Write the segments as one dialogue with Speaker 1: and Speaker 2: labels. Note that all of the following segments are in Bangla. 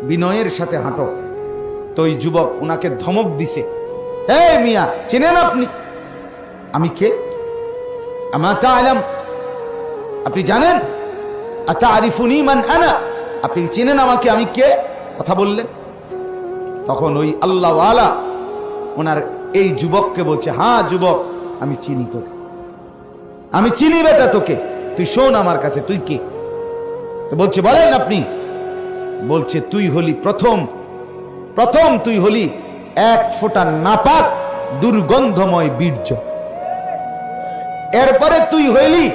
Speaker 1: বিনয়ের সাথে হাঁটো। তো ওই যুবক ওনাকে ধমক দিছে, এই মিয়া চেনেন আপনি আমি কে? আমা তাআলাম, আপনি জানেন? আতারিফুনি মান আনা, আপনি চেনেন আমাকে আমি কে? কথা বললেন। তখন ওই আল্লাহওয়ালা ওনার এই যুবককে বলছে, হ্যাঁ যুবক আমি চিনি তোকে, আমি চিনি বেটা তোকে, তুই শোন আমার কাছে, তুই কে? তো বলছে বলেন আপনি। বলছে তুই হলি প্রথম তুই হলি এক ফোঁটা নাপাক দুর্গন্ধময় বীর্য, এরপরে তুই হইলি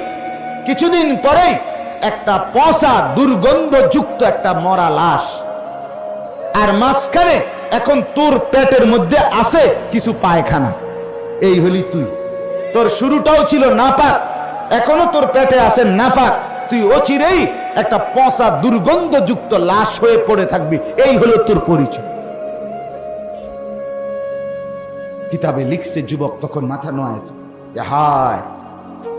Speaker 1: কিছুদিন পরেই একটা পচা দুর্গন্ধযুক্ত একটা মরা লাশ, আর মাঝখানে এখন তোর পেটের মধ্যে আছে কিছু পায়খানা। এই হলি তুই। তোর শুরুটাও ছিল নাপাক, এখনো তোর পেটে আছে নাপাক, তুই অচিরেই একটা পচা দুর্গন্ধযুক্ত লাশ হয়ে পড়ে থাকবি। এই হলো তোর পরিচয়। কিতাবে লিখছে যুবক তখন মাথা নোয়ায়, হায়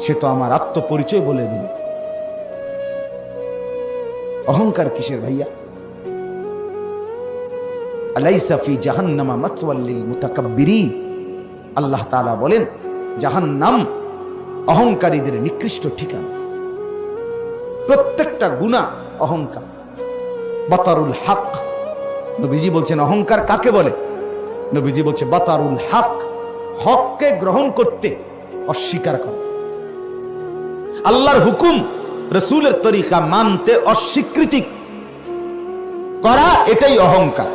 Speaker 1: সে তো আমার আত্মপরিচয় বলে দিল। অহংকার কিসের ভাইয়া? আলাইসা ফি জাহান্নামা মাসওয়াল লিল মুতাকাব্বিরিন, আল্লাহ তাআলা বলেন জাহান্নাম অহংকারীদের নিকৃষ্ট ঠিকানা। প্রত্যেকটা গুনাহ অহংকার। বাতারুল হক, নবীজি বলছেন অহংকার কাকে বলে? নবীজি বলছে বাতারুল হক, হককে গ্রহণ করতে অস্বীকার করা, আল্লাহর হুকুম রাসূলের তরিকা মানতে অস্বীকৃতি করা, এটাই অহংকার।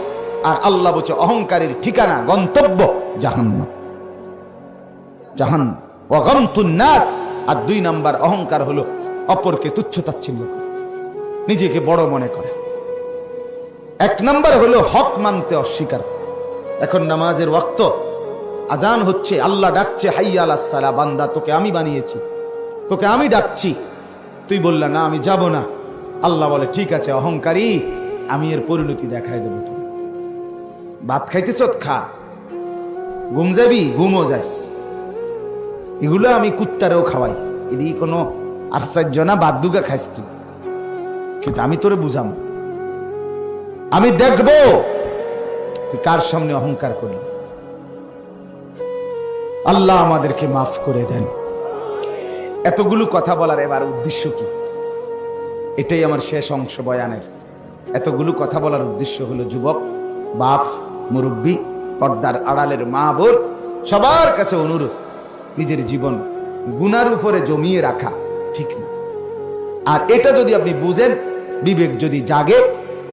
Speaker 1: আর আল্লাহ বলছে অহংকারের ঠিকানা গন্তব্য জাহান্নাম, জাহান্নাম। ওয়া গামতুন নাস, আর 2 নাম্বার অহংকার হলো অপরকে তুচ্ছ-তাচ্ছিল্য করা, নিজেকে বড় মনে করে। 1 নাম্বার হলো হক মানতে অস্বীকার। এখন নামাজের ওয়াক্ত, আজান হচ্ছে, আল্লাহ ডাকছে হাইয়া আলাস সালাহ, বান্দা তোকে আমি বানিয়েছি, তোকে আমি ডাকছি, তুই বললা না আমি যাব না। আল্লাহ বলে ঠিক আছে অহংকারী, আমি এর পরিণতি দেখাই দেবো। তুমি ভাত খাইতেছ খা, ঘুম যাবি ঘুমও যাস, এগুলো আমি কুত্তারেও খাওয়াই, এদিকে কোনো আশ্চর্য না, বাদ দুগা খাইস তুই, কিন্তু আমি তোরে বুঝাম, আমি দেখবো তুই কার সামনে অহংকার করলি। আল্লাহ আমাদেরকে মাফ করে দেন। এতগুলো কথা বলার এবার উদ্দেশ্য কি? এটাই আমার শেষ অংশ বয়ানের। এতগুলো কথা বলার উদ্দেশ্য হলো যুবক, বাপ, মুরব্বী, পর্দার আড়ালের মা বোন, সবার কাছে অনুরোধ, নিজের জীবন গুনার উপরে জমিয়ে রাখা ঠিক না। আর এটা যদি আপনি বুঝেন, বিবেক যদি জাগে,